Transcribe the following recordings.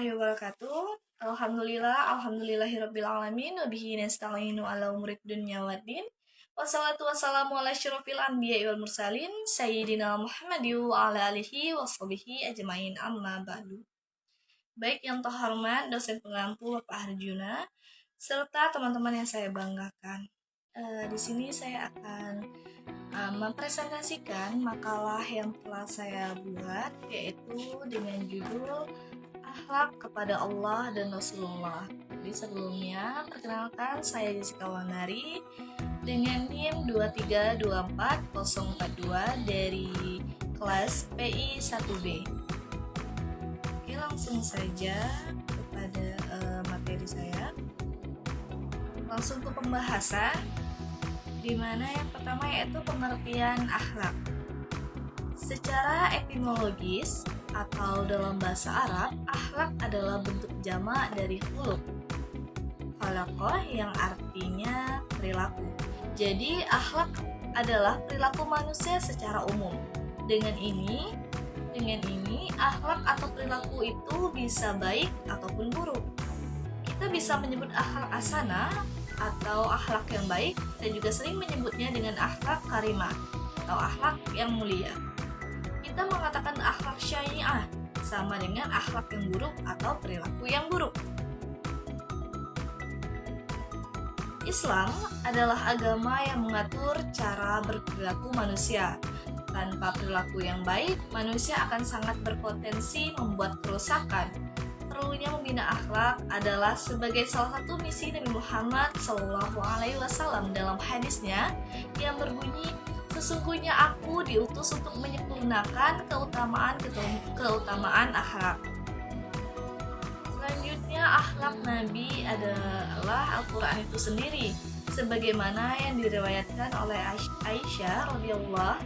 warahmatullahi wabarakatuh. Alhamdulillahirabbil alamin wa bihi nasta'inu ala umuri dunya waddin. Wassalatu wassalamu ala asyrofil anbiya'i wal mursalin sayyidina Muhammadin wa ala alihi washabihi ajmain amma ba'du. Baik yang terhormat dosen pengampu Bapak Harjuna serta teman-teman yang saya banggakan. Di sini saya akan mempresentasikan makalah yang telah saya buat, yaitu dengan judul Akhlak kepada Allah dan Rasulullah. Jadi sebelumnya, perkenalkan saya Jessica Wanari dengan NIM 2324042 dari kelas PI 1B. Oke, langsung saja kepada materi saya. Langsung ke pembahasan, di mana yang pertama yaitu pengertian akhlak. Secara etimologis atau dalam bahasa Arab, akhlak adalah bentuk jamak dari khuluq, khalaqah yang artinya perilaku. Jadi akhlak adalah perilaku manusia secara umum. Dengan ini akhlak atau perilaku itu bisa baik ataupun buruk. Kita bisa menyebut akhlak hasanah atau akhlak yang baik, dan juga sering menyebutnya dengan akhlak karimah atau akhlak yang mulia. Kita mengatakan akhlak syai'ah sama dengan akhlak yang buruk atau perilaku yang buruk. Islam adalah agama yang mengatur cara berperilaku manusia. Tanpa perilaku yang baik, manusia akan sangat berpotensi membuat kerusakan. Perlunya membina akhlak adalah sebagai salah satu misi Nabi Muhammad SAW dalam hadisnya yang berbunyi, sesungguhnya aku diutus untuk menyempurnakan keutamaan akhlak. Selanjutnya, akhlak Nabi adalah Al-Quran itu sendiri, sebagaimana yang diriwayatkan oleh Aisyah radhiyallahu.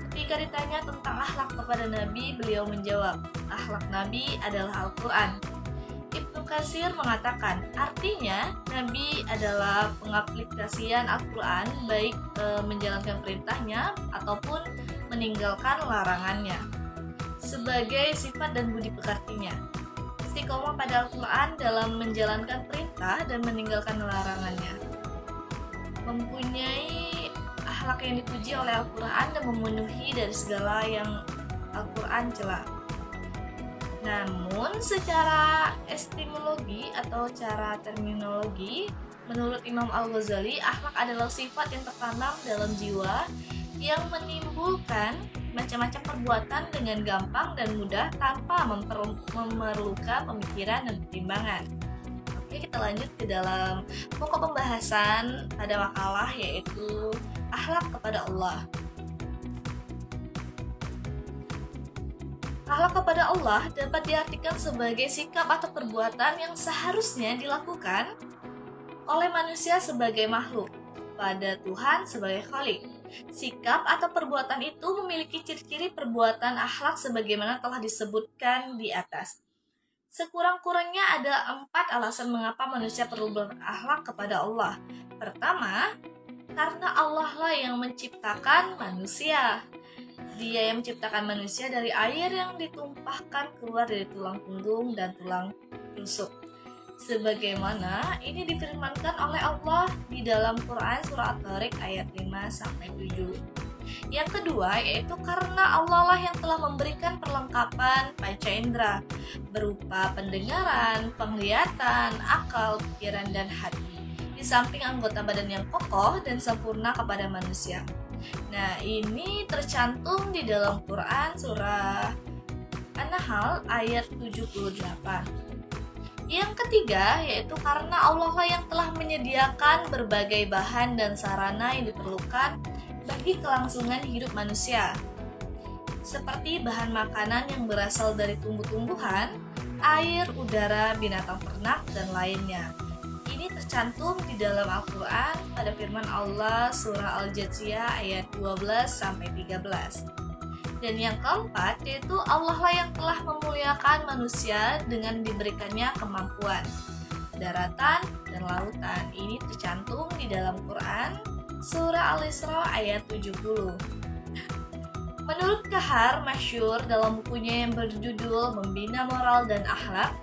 Ketika ditanya tentang akhlak kepada Nabi, beliau menjawab, akhlak Nabi adalah Al-Quran. Ibnu Katsir mengatakan, artinya Nabi adalah pengaplikasian Al-Quran, baik menjalankan perintahnya ataupun meninggalkan larangannya, sebagai sifat dan budi pekertinya. Istiqomah pada Al-Quran dalam menjalankan perintah dan meninggalkan larangannya. Mempunyai akhlak yang dipuji oleh Al-Quran dan memenuhi dari segala yang Al-Quran cela. Namun secara etimologi atau cara terminologi, menurut Imam Al-Ghazali, akhlak adalah sifat yang tertanam dalam jiwa yang menimbulkan macam-macam perbuatan dengan gampang dan mudah tanpa memerlukan pemikiran dan pertimbangan. Oke, kita lanjut ke dalam pokok pembahasan pada makalah, yaitu akhlak kepada Allah. Akhlak kepada Allah dapat diartikan sebagai sikap atau perbuatan yang seharusnya dilakukan oleh manusia sebagai makhluk pada Tuhan sebagai Khalik. Sikap atau perbuatan itu memiliki ciri-ciri perbuatan akhlak sebagaimana telah disebutkan di atas. Sekurang-kurangnya ada 4 alasan mengapa manusia perlu berakhlak kepada Allah. Pertama, karena Allah lah yang menciptakan manusia. Dia yang menciptakan manusia dari air yang ditumpahkan keluar dari tulang punggung dan tulang rusuk. Sebagaimana ini difirmankan oleh Allah di dalam Quran surah At-Tariq ayat 5-7. Yang kedua, yaitu karena Allah lah yang telah memberikan perlengkapan panca indera berupa pendengaran, penglihatan, akal, pikiran, dan hati, di samping anggota badan yang kokoh dan sempurna kepada manusia. Nah, ini tercantum di dalam Quran surah An-Nahl ayat 78. Yang ketiga, yaitu karena Allah lah yang telah menyediakan berbagai bahan dan sarana yang diperlukan bagi kelangsungan hidup manusia, seperti bahan makanan yang berasal dari tumbuh-tumbuhan, air, udara, binatang ternak, dan lainnya. Ini tercantum di dalam Al-Quran pada firman Allah surah Al-Jathiyah ayat 12-13. Dan yang keempat, yaitu Allah lah yang telah memuliakan manusia dengan diberikannya kemampuan daratan dan lautan. Ini tercantum di dalam Quran surah Al-Isra ayat 70. Menurut Kahar masyhur dalam bukunya yang berjudul Membina Moral dan Akhlak,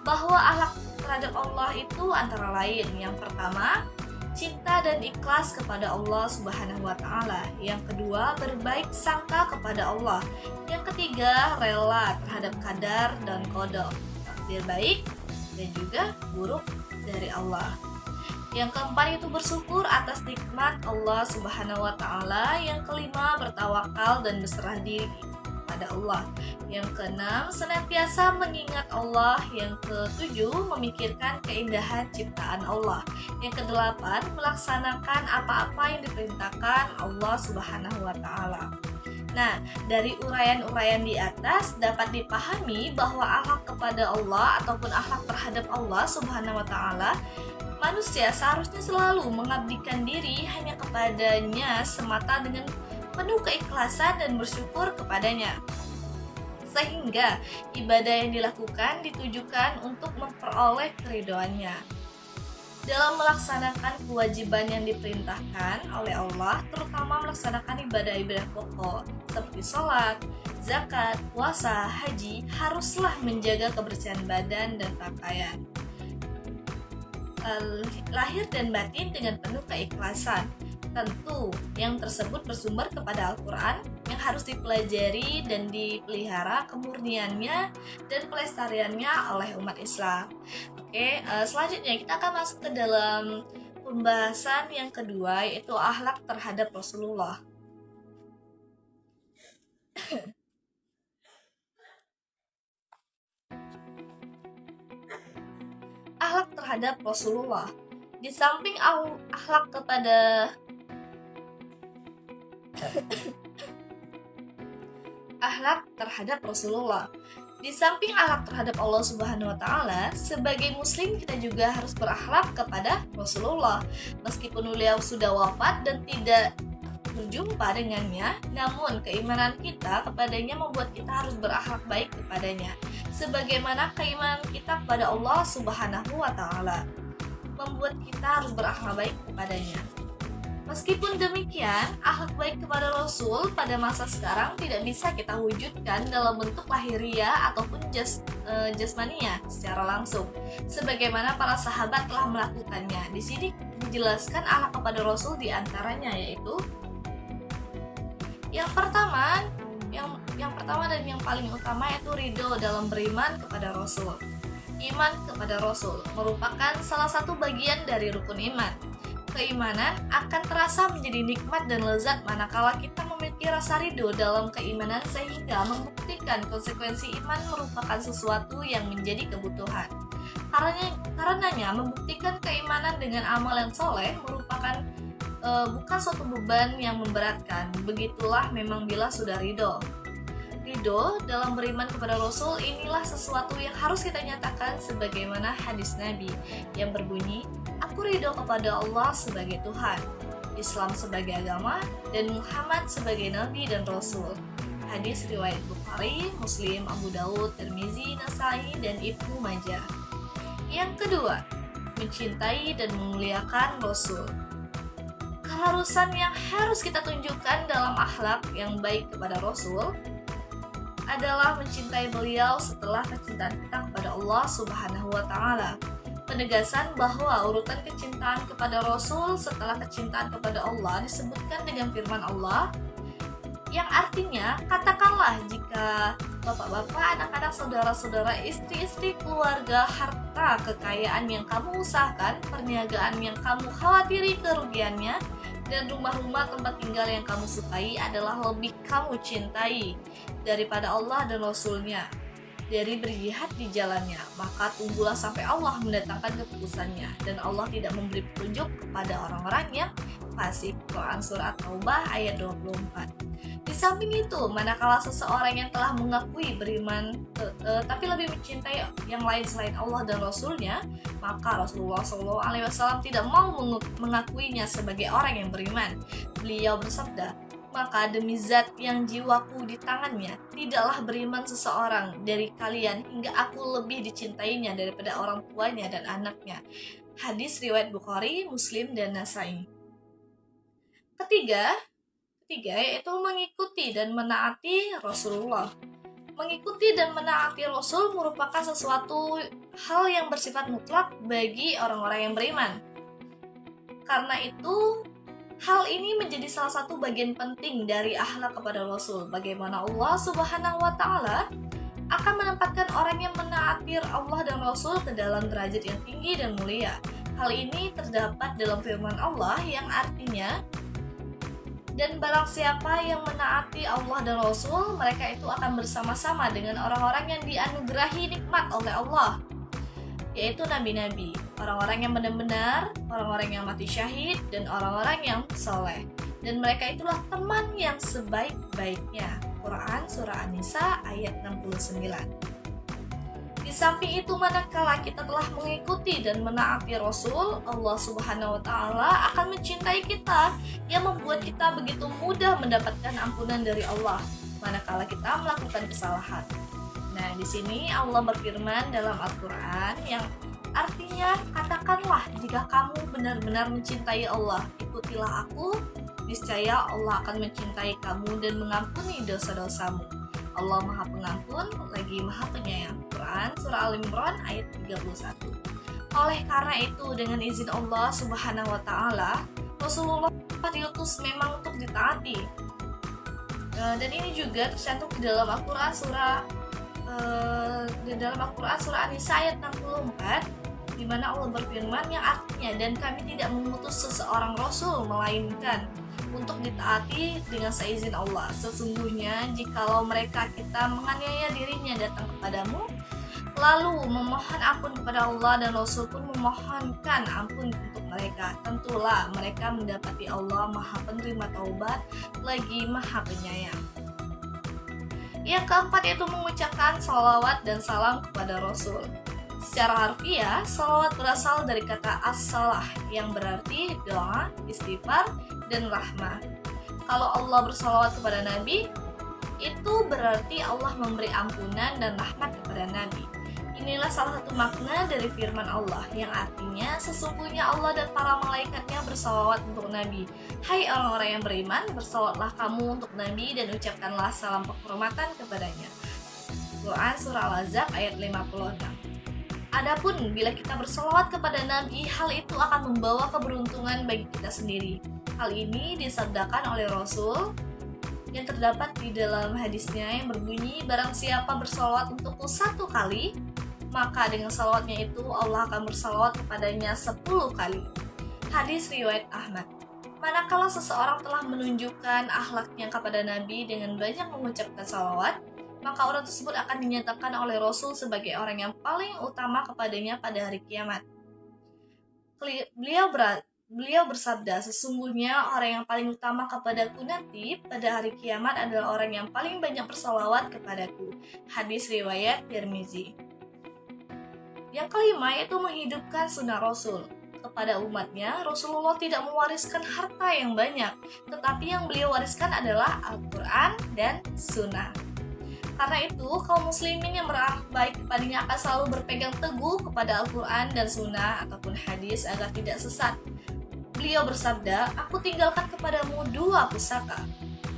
bahwa akhlak terhadap Allah itu antara lain: yang pertama, cinta dan ikhlas kepada Allah Subhanahu wa taala. Yang kedua, berbaik sangka kepada Allah. Yang ketiga, rela terhadap kadar dan qada, takdir baik dan juga buruk dari Allah. Yang keempat itu bersyukur atas nikmat Allah Subhanahu wa taala. Yang kelima, bertawakal dan berserah diri pada Allah. Yang keenam, senantiasa mengingat Allah. Yang ketujuh, memikirkan keindahan ciptaan Allah. Yang kedelapan, melaksanakan apa-apa yang diperintahkan Allah Subhanahu wa taala. Nah, dari uraian-uraian di atas dapat dipahami bahwa akhlak kepada Allah ataupun akhlak terhadap Allah Subhanahu wa taala, manusia seharusnya selalu mengabdikan diri hanya kepadanya semata dengan penuh keikhlasan dan bersyukur kepadanya, sehingga ibadah yang dilakukan ditujukan untuk memperoleh keridhoannya. Dalam melaksanakan kewajiban yang diperintahkan oleh Allah, terutama melaksanakan ibadah-ibadah pokok seperti sholat, zakat, puasa, haji, haruslah menjaga kebersihan badan dan pakaian, lahir dan batin dengan penuh keikhlasan. Tentu yang tersebut bersumber kepada Al-Quran yang harus dipelajari dan dipelihara kemurniannya dan pelestariannya oleh umat Islam. Oke, selanjutnya kita akan masuk ke dalam pembahasan yang kedua, yaitu akhlak terhadap Rasulullah. Akhlak terhadap Rasulullah. Di samping akhlak kepada akhlak terhadap Rasulullah, di samping akhlak terhadap Allah Subhanahu wa taala, sebagai muslim kita juga harus berakhlak kepada Rasulullah. Meskipun beliau sudah wafat dan tidak berjumpa dengannya, namun keimanan kita kepadanya membuat kita harus berakhlak baik kepadanya, sebagaimana keimanan kita kepada Allah Subhanahu wa taala membuat kita harus berakhlak baik kepadanya. Meskipun demikian, akhlak baik kepada Rasul pada masa sekarang tidak bisa kita wujudkan dalam bentuk lahiriah ataupun jasmania secara langsung, sebagaimana para sahabat telah melakukannya. Di sini dijelaskan akhlak kepada Rasul di antaranya yaitu yang pertama dan yang paling utama yaitu ridho dalam beriman kepada Rasul. Iman kepada Rasul merupakan salah satu bagian dari rukun iman. Keimanan akan terasa menjadi nikmat dan lezat manakala kita memiliki rasa ridho dalam keimanan, sehingga membuktikan konsekuensi iman merupakan sesuatu yang menjadi kebutuhan. Karenanya membuktikan keimanan dengan amal yang soleh merupakan bukan suatu beban yang memberatkan. Begitulah memang bila sudah ridho. Ridho dalam beriman kepada Rasul inilah sesuatu yang harus kita nyatakan sebagaimana hadis Nabi yang berbunyi, "Aku ridho kepada Allah sebagai Tuhan, Islam sebagai agama, dan Muhammad sebagai Nabi dan Rasul." Hadis riwayat Bukhari, Muslim, Abu Daud, Tirmizi, Nasai, dan Ibnu Majah. Yang kedua, mencintai dan memuliakan Rasul. Keharusan yang harus kita tunjukkan dalam akhlak yang baik kepada Rasul adalah mencintai beliau setelah kecintaan kita kepada Allah Subhanahu wa taala. Penegasan bahwa urutan kecintaan kepada Rasul setelah kecintaan kepada Allah disebutkan dengan firman Allah yang artinya, katakanlah jika bapak-bapak, anak-anak, saudara-saudara, istri-istri, keluarga, harta, kekayaan yang kamu usahakan, perniagaan yang kamu khawatiri kerugiannya, dan rumah-rumah tempat tinggal yang kamu sukai adalah lebih kamu cintai daripada Allah dan Rasul-Nya dari berjihad di jalannya, maka tunggulah sampai Allah mendatangkan keputusannya, dan Allah tidak memberi petunjuk kepada orang-orang yang fasik. Quran Surat Taubah ayat 24. Di samping itu, manakala seseorang yang telah mengakui beriman tapi lebih mencintai yang lain selain Allah dan Rasul-Nya, maka Rasulullah SAW tidak mau mengakuinya sebagai orang yang beriman. Beliau bersabda, "Maka demi zat yang jiwaku di tangannya, tidaklah beriman seseorang dari kalian hingga aku lebih dicintainya daripada orang tuanya dan anaknya." Hadis riwayat Bukhari, Muslim, dan Nasai. Ketiga, ketiga yaitu mengikuti dan menaati Rasulullah. Mengikuti dan menaati Rasul merupakan sesuatu hal yang bersifat mutlak bagi orang-orang yang beriman. Karena itu, hal ini menjadi salah satu bagian penting dari akhlak kepada Rasul. Bagaimana Allah Subhanahu wa Ta'ala akan menempatkan orang yang menaati Allah dan Rasul ke dalam derajat yang tinggi dan mulia. Hal ini terdapat dalam firman Allah yang artinya, dan barang siapa yang menaati Allah dan Rasul, mereka itu akan bersama-sama dengan orang-orang yang dianugerahi nikmat oleh Allah, yaitu nabi-nabi, orang-orang yang benar-benar, orang-orang yang mati syahid, dan orang-orang yang soleh. Dan mereka itulah teman yang sebaik-baiknya. Quran Surah An-Nisa ayat 69. Di samping itu, manakala kita telah mengikuti dan menaati Rasul, Allah Subhanahu wa Ta'ala akan mencintai kita, yang membuat kita begitu mudah mendapatkan ampunan dari Allah manakala kita melakukan kesalahan. Nah, di sini Allah berfirman dalam Al-Qur'an yang artinya, katakanlah jika kamu benar-benar mencintai Allah, ikutilah aku, niscaya Allah akan mencintai kamu dan mengampuni dosa-dosamu. Allah Maha Pengampun lagi Maha Penyayang. Quran Surah Al-Imran ayat 31. Oleh karena itu, dengan izin Allah Subhanahu wa Ta'ala, Rasulullah diutus memang untuk ditaati. Dan ini juga tercantum di dalam Al-Qur'an surah surah An-Nisa ayat 64, di mana Allah berfirman yang artinya, dan kami tidak mengutus seseorang rasul melainkan untuk ditaati dengan seizin Allah. Sesungguhnya jikalau mereka kita menganiaya dirinya datang kepadamu, lalu memohon ampun kepada Allah dan Rasul pun memohonkan ampun untuk mereka, tentulah mereka mendapati Allah Maha Penerima Taubat lagi Maha Penyayang. Yang keempat yaitu mengucapkan salawat dan salam kepada Rasul. Secara harfiah, salawat berasal dari kata as-salah yang berarti doa, istighfar, dan rahmah. Kalau Allah bersalawat kepada Nabi, itu berarti Allah memberi ampunan dan rahmat kepada Nabi. Inilah salah satu makna dari firman Allah yang artinya, sesungguhnya Allah dan para malaikatnya bersalawat untuk Nabi. Hai orang-orang yang beriman, bersalawatlah kamu untuk Nabi dan ucapkanlah salam penghormatan kepadanya. Quran Surah Al-Ahzab ayat 56. Adapun bila kita bersalawat kepada Nabi, hal itu akan membawa keberuntungan bagi kita sendiri. Hal ini disabdakan oleh Rasul yang terdapat di dalam hadisnya yang berbunyi, barang siapa bersalawat untukku 1 kali, maka dengan salawatnya itu Allah akan bersalawat kepadanya 10 kali. Hadis riwayat Ahmad. Manakala seseorang telah menunjukkan akhlaknya kepada Nabi dengan banyak mengucapkan salawat, maka orang tersebut akan dinyatakan oleh Rasul sebagai orang yang paling utama kepadanya pada hari kiamat. Beliau bersabda, sesungguhnya orang yang paling utama kepadaku nanti pada hari kiamat adalah orang yang paling banyak bersalawat kepadaku. Hadis riwayat Tirmizi. Yang kelima yaitu menghidupkan sunnah Rasul. Kepada umatnya, Rasulullah tidak mewariskan harta yang banyak, tetapi yang beliau wariskan adalah Al-Quran dan sunnah. Karena itu, kaum muslimin yang berakhlak baik kepadanya akan selalu berpegang teguh kepada Al-Quran dan sunnah ataupun hadis agar tidak sesat. Beliau bersabda, aku tinggalkan kepadamu 2 pusaka.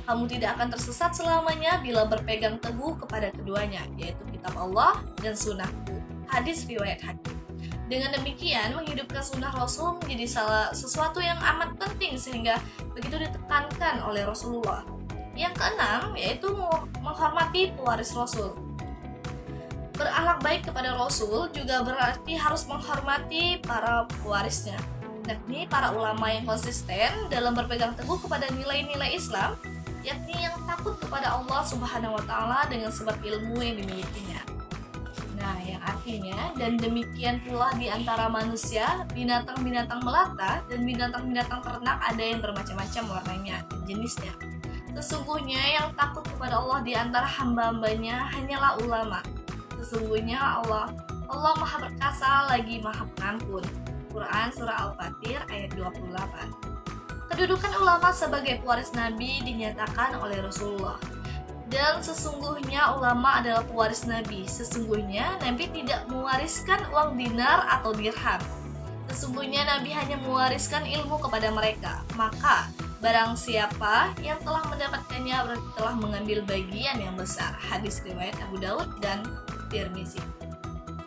Kamu tidak akan tersesat selamanya bila berpegang teguh kepada keduanya, yaitu kitab Allah dan sunnahku. Hadis riwayat Hakim. Dengan demikian, menghidupkan sunnah Rasul menjadi sesuatu yang amat penting sehingga begitu ditekankan oleh Rasulullah. Yang keenam, yaitu menghormati pewaris Rasul. Berakhlak baik kepada Rasul juga berarti harus menghormati para pewarisnya, yakni para ulama yang konsisten dalam berpegang teguh kepada nilai-nilai Islam, yakni yang takut kepada Allah Subhanahu wa Ta'ala dengan sebab ilmu yang dimilikinya. Nah, yang artinya, dan demikian pula di antara manusia, binatang-binatang melata dan binatang-binatang ternak ada yang bermacam-macam warnanya dan jenisnya. Sesungguhnya yang takut kepada Allah di antara hamba-hambanya hanyalah ulama. Sesungguhnya Allah Maha Perkasa lagi Maha Pengampun. Quran Surah Al-Fatir ayat 28. Kedudukan ulama sebagai pewaris Nabi dinyatakan oleh Rasulullah. Dan sesungguhnya ulama adalah pewaris Nabi. Sesungguhnya Nabi tidak mewariskan uang dinar atau dirham. Sesungguhnya Nabi hanya mewariskan ilmu kepada mereka. Maka Barang siapa yang telah mendapatkannya berarti telah mengambil bagian yang besar. Hadis riwayat Abu Daud dan Tirmizi.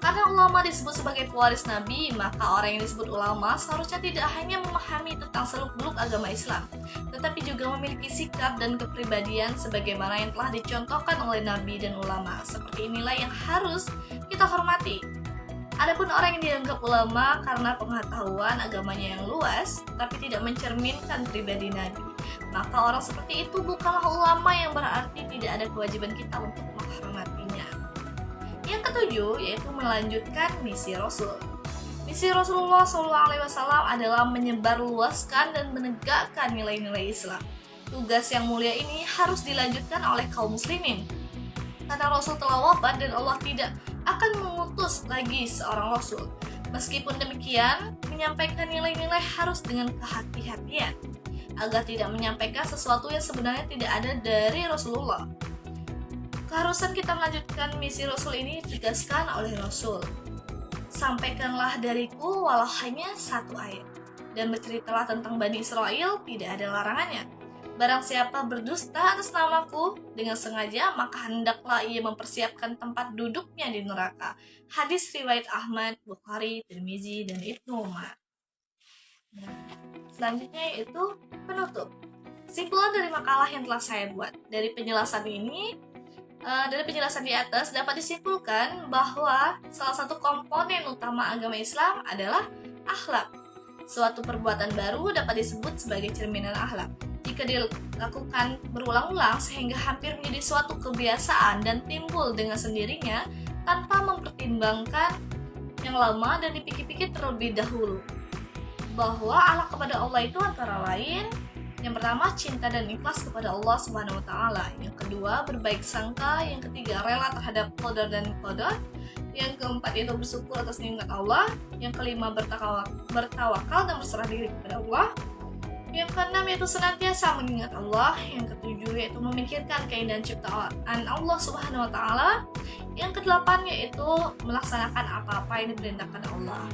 Karena ulama disebut sebagai pewaris Nabi, maka orang yang disebut ulama seharusnya tidak hanya memahami tentang seluk-beluk agama Islam, tetapi juga memiliki sikap dan kepribadian sebagaimana yang telah dicontohkan oleh Nabi dan ulama. Seperti inilah yang harus kita hormati. Adapun orang yang dianggap ulama karena pengetahuan agamanya yang luas, tapi tidak mencerminkan pribadi Nabi, maka orang seperti itu bukanlah ulama, yang berarti tidak ada kewajiban kita untuk menghormatinya. Yang ketujuh yaitu melanjutkan misi Rasul. Misi Rasulullah SAW adalah menyebarluaskan dan menegakkan nilai-nilai Islam. Tugas yang mulia ini harus dilanjutkan oleh kaum muslimin. Karena Rasul telah wafat dan Allah tidak akan mengutus lagi seorang Rasul. Meskipun demikian, menyampaikan nilai-nilai harus dengan kehati-hatian, agar tidak menyampaikan sesuatu yang sebenarnya tidak ada dari Rasulullah. Keharusan kita melanjutkan misi Rasul ini ditegaskan oleh Rasul. Sampaikanlah dariku walau hanya satu ayat, dan berceritalah tentang Bani Israel, tidak ada larangannya. Barang siapa berdusta atas namaku dengan sengaja, maka hendaklah ia mempersiapkan tempat duduknya di neraka. Hadis riwayat Ahmad, Bukhari, Tirmizi, dan Ibnu Umar. Selanjutnya yaitu penutup. Kesimpulan dari makalah yang telah saya buat. Dari penjelasan di atas dapat disimpulkan bahwa salah satu komponen utama agama Islam adalah akhlak. Suatu perbuatan baru dapat disebut sebagai cerminan akhlak jika dilakukan berulang-ulang sehingga hampir menjadi suatu kebiasaan dan timbul dengan sendirinya tanpa mempertimbangkan yang lama dan dipikir-pikir terlebih dahulu. Bahwa akhlak kepada Allah itu antara lain: yang pertama, cinta dan ikhlas kepada Allah Subhanahu wa taala. Yang kedua, berbaik sangka. Yang ketiga, rela terhadap qadar dan qadar. Yang keempat, yaitu bersyukur atas nikmat Allah. Yang kelima, bertawakal dan berserah diri kepada Allah. Yang keenam, yaitu senantiasa mengingat Allah. Yang ketujuh, yaitu memikirkan keindahan ciptaan Allah Subhanahu wa taala. Yang kedelapan, yaitu melaksanakan apa-apa yang diperintahkan Allah.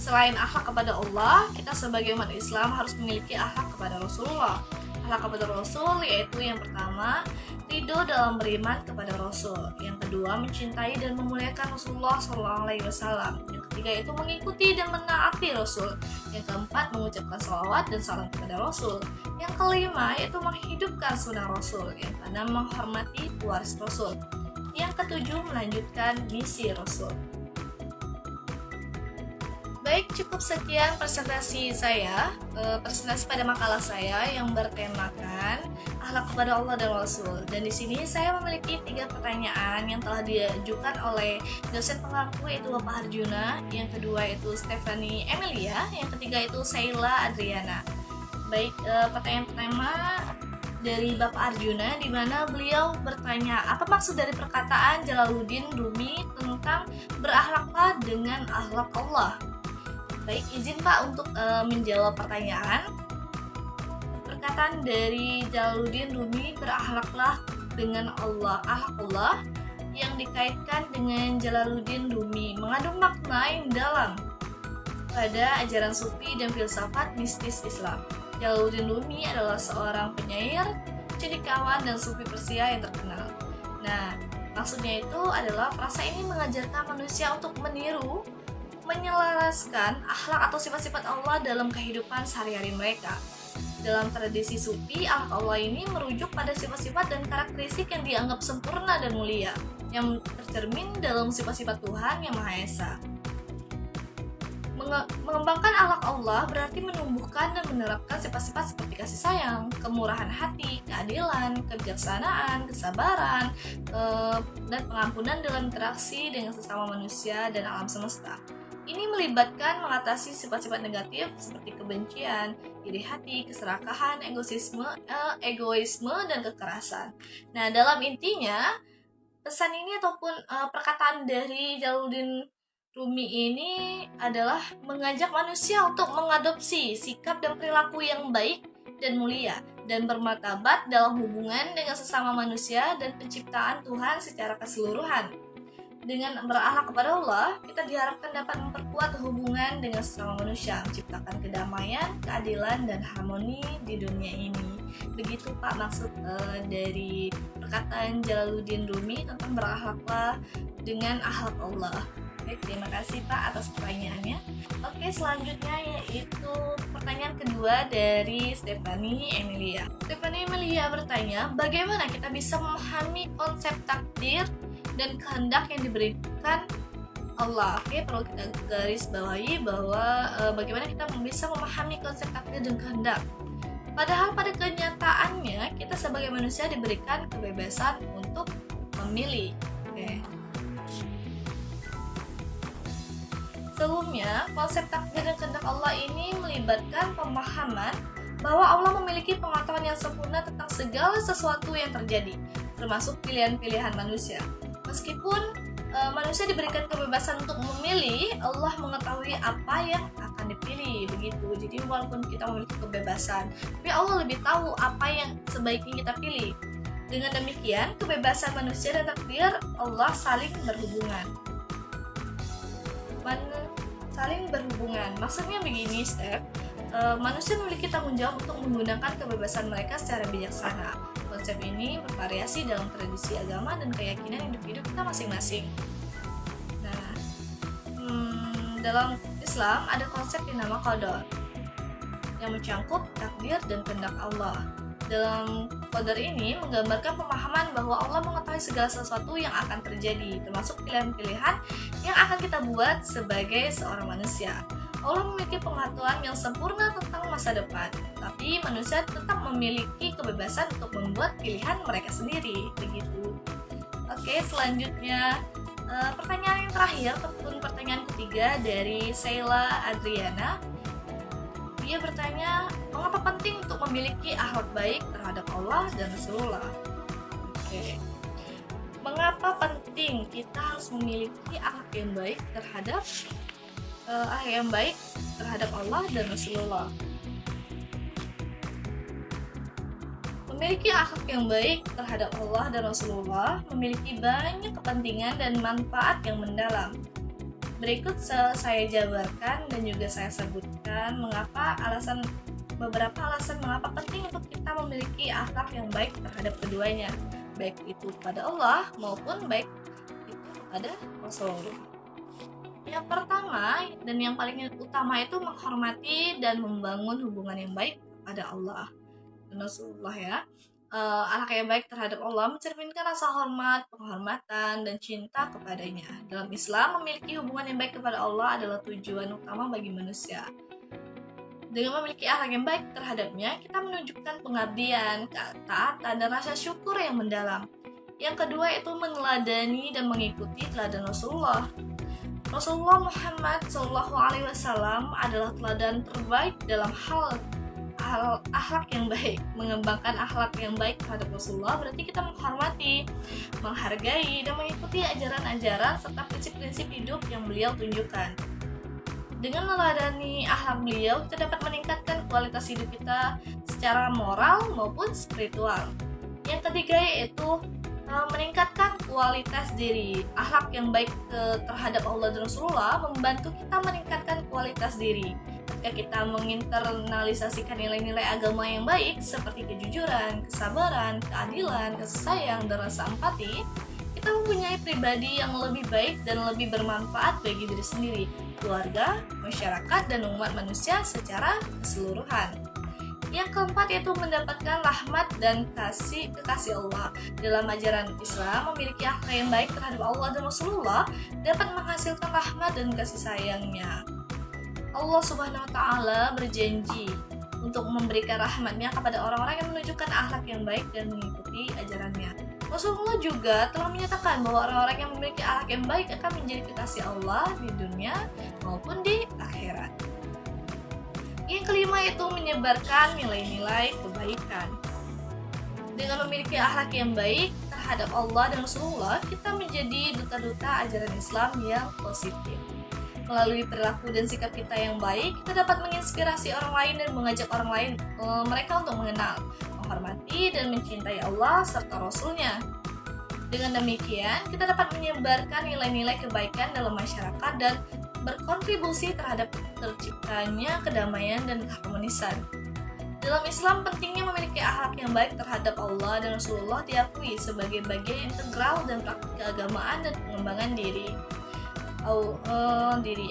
Selain akhlak kepada Allah, kita sebagai umat Islam harus memiliki akhlak kepada Rasulullah. Akhlak kepada Rasul yaitu yang pertama, ridho dalam beriman kepada Rasul. Yang kedua, mencintai dan memuliakan Rasulullah SAW. Yang ketiga, yaitu mengikuti dan menaati Rasul. Yang keempat, mengucapkan shalawat dan salam kepada Rasul. Yang kelima, yaitu menghidupkan sunnah Rasul. Yang keenam, menghormati pewaris Rasul. Yang ketujuh, melanjutkan misi Rasul. Baik, cukup sekian presentasi pada makalah saya yang bertemakan akhlak kepada Allah dan Rasul. Dan di sini saya memiliki 3 pertanyaan yang telah diajukan oleh dosen pengaku, yaitu Bapak Arjuna, yang kedua yaitu Stephanie Emilia, yang ketiga itu Sheila Adriana. Baik, pertanyaan pertama dari Bapak Arjuna, di mana beliau bertanya, apa maksud dari perkataan Jalaluddin Rumi tentang berakhlaklah dengan akhlak Allah? Baik, izin Pak untuk menjawab pertanyaan. Perkataan dari Jalaluddin Rumi, berakhlaklah dengan Allah, akhlak Allah, yang dikaitkan dengan Jalaluddin Rumi mengandung makna yang dalam pada ajaran sufi dan filsafat mistis Islam. Jalaluddin Rumi adalah seorang penyair, cendekiawan, dan sufi Persia yang terkenal. Nah, maksudnya itu adalah frasa ini mengajarkan manusia untuk meniru, menyelaraskan akhlak atau sifat-sifat Allah dalam kehidupan sehari-hari mereka. Dalam tradisi sufi, akhlak Allah ini merujuk pada sifat-sifat dan karakteristik yang dianggap sempurna dan mulia, yang tercermin dalam sifat-sifat Tuhan yang Maha Esa. Mengembangkan akhlak Allah berarti menumbuhkan dan menerapkan sifat-sifat seperti kasih sayang, kemurahan hati, keadilan, kebijaksanaan, kesabaran, dan pengampunan dalam interaksi dengan sesama manusia dan alam semesta. Ini melibatkan mengatasi sifat-sifat negatif seperti kebencian, iri hati, keserakahan, egoisme, dan kekerasan. Nah, dalam intinya, pesan ini ataupun perkataan dari Jalaluddin Rumi ini adalah mengajak manusia untuk mengadopsi sikap dan perilaku yang baik dan mulia, dan bermartabat dalam hubungan dengan sesama manusia dan penciptaan Tuhan secara keseluruhan. Dengan berakhlak kepada Allah, kita diharapkan dapat memperkuat hubungan dengan sesama manusia, menciptakan kedamaian, keadilan, dan harmoni di dunia ini. Begitu Pak maksud dari perkataan Jalaluddin Rumi tentang berakhlaklah dengan akhlak Allah. Baik, terima kasih Pak atas pertanyaannya. Oke, selanjutnya yaitu pertanyaan kedua dari Stephanie Emilia. Stephanie Emilia bertanya, bagaimana kita bisa memahami konsep takdir dan kehendak yang diberikan Allah? Oke, perlu kita garis bawahi bahwa bagaimana kita bisa memahami konsep takdir dan kehendak. Padahal pada kenyataannya kita sebagai manusia diberikan kebebasan untuk memilih. Oke. Sebelumnya, konsep takdir dan kehendak Allah ini melibatkan pemahaman bahwa Allah memiliki pengetahuan yang sempurna tentang segala sesuatu yang terjadi, termasuk pilihan-pilihan manusia. Meskipun manusia diberikan kebebasan untuk memilih, Allah mengetahui apa yang akan dipilih, begitu. Jadi walaupun kita memiliki kebebasan, tapi Allah lebih tahu apa yang sebaiknya kita pilih. Dengan demikian, kebebasan manusia dan takdir Allah saling berhubungan. Maksudnya begini, Steph. Manusia memiliki tanggung jawab untuk menggunakan kebebasan mereka secara bijaksana. Konsep ini bervariasi dalam tradisi agama dan keyakinan individu kita masing-masing. Nah, dalam Islam ada konsep yang nama qadar yang mencangkup takdir dan kehendak Allah. Dalam qadar ini menggambarkan pemahaman bahwa Allah mengetahui segala sesuatu yang akan terjadi, termasuk pilihan-pilihan yang akan kita buat sebagai seorang manusia. Allah memiliki pengetahuan yang sempurna tentang masa depan, tapi manusia tetap memiliki kebebasan untuk membuat pilihan mereka sendiri, begitu. Oke, selanjutnya pertanyaan yang terakhir, ataupun pertanyaan ketiga dari Sheila Adriana. Dia bertanya, mengapa penting untuk memiliki akhlak baik terhadap Allah dan Rasulullah? Oke. Mengapa penting kita harus memiliki akhlak yang baik terhadap Allah dan Rasulullah? Memiliki akhlak yang baik terhadap Allah dan Rasulullah memiliki banyak kepentingan dan manfaat yang mendalam. Berikut saya jabarkan dan juga saya sebutkan beberapa alasan mengapa penting untuk kita memiliki akhlak yang baik terhadap keduanya, baik itu kepada Allah maupun baik itu kepada Rasulullah. Yang pertama dan yang paling utama itu menghormati dan membangun hubungan yang baik kepada Allah dan Rasulullah ya. Akhlak yang baik terhadap Allah mencerminkan rasa hormat, penghormatan, dan cinta kepadanya. Dalam Islam, memiliki hubungan yang baik kepada Allah adalah tujuan utama bagi manusia. Dengan memiliki akhlak yang baik terhadapnya, kita menunjukkan pengabdian, ketaatan, dan rasa syukur yang mendalam. Yang kedua itu meneladani dan mengikuti teladan Rasulullah. Rasulullah Muhammad SAW adalah teladan terbaik dalam hal akhlak yang baik. Mengembangkan akhlak yang baik terhadap Rasulullah berarti kita menghormati, menghargai, dan mengikuti ajaran-ajaran serta prinsip-prinsip hidup yang beliau tunjukkan. Dengan meladani akhlak beliau, kita dapat meningkatkan kualitas hidup kita secara moral maupun spiritual. Yang ketiga yaitu meningkatkan kualitas diri. Akhlak yang baik terhadap Allah dan Rasulullah membantu kita meningkatkan kualitas diri. Ketika kita menginternalisasikan nilai-nilai agama yang baik seperti kejujuran, kesabaran, keadilan, kasih sayang, dan rasa empati, kita mempunyai pribadi yang lebih baik dan lebih bermanfaat bagi diri sendiri, keluarga, masyarakat, dan umat manusia secara keseluruhan. Yang keempat yaitu mendapatkan rahmat dan kekasih Allah. Dalam ajaran Islam, memiliki akhlak yang baik terhadap Allah dan Rasulullah dapat menghasilkan rahmat dan kasih sayangnya. Allah Subhanahu wa Ta'ala berjanji untuk memberikan rahmatnya kepada orang-orang yang menunjukkan akhlak yang baik dan mengikuti ajarannya. Rasulullah juga telah menyatakan bahwa orang-orang yang memiliki akhlak yang baik akan menjadi kekasih Allah di dunia maupun di akhirat. Yang kelima itu menyebarkan nilai-nilai kebaikan. Dengan memiliki akhlak yang baik terhadap Allah dan Rasulullah, kita menjadi duta-duta ajaran Islam yang positif. Melalui perilaku dan sikap kita yang baik, kita dapat menginspirasi orang lain dan mengajak orang lain mereka untuk mengenal, menghormati, dan mencintai Allah serta Rasul-Nya. Dengan demikian, kita dapat menyebarkan nilai-nilai kebaikan dalam masyarakat dan berkontribusi terhadap terciptanya kedamaian dan keharmonisan. Dalam Islam, pentingnya memiliki akhlak yang baik terhadap Allah dan Rasulullah diakui sebagai bagian integral dan praktik keagamaan dan pengembangan diri.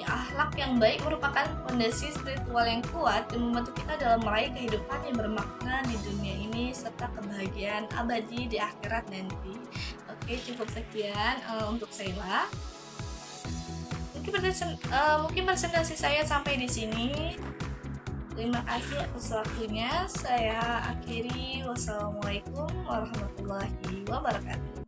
Akhlak yang baik merupakan fondasi spiritual yang kuat yang membantu kita dalam meraih kehidupan yang bermakna di dunia ini serta kebahagiaan abadi di akhirat nanti. Oke, cukup sekian untuk Sheila. Mungkin presentasi saya sampai di sini. Terima kasih atas waktunya. Saya akhiri. Wassalamualaikum warahmatullahi wabarakatuh.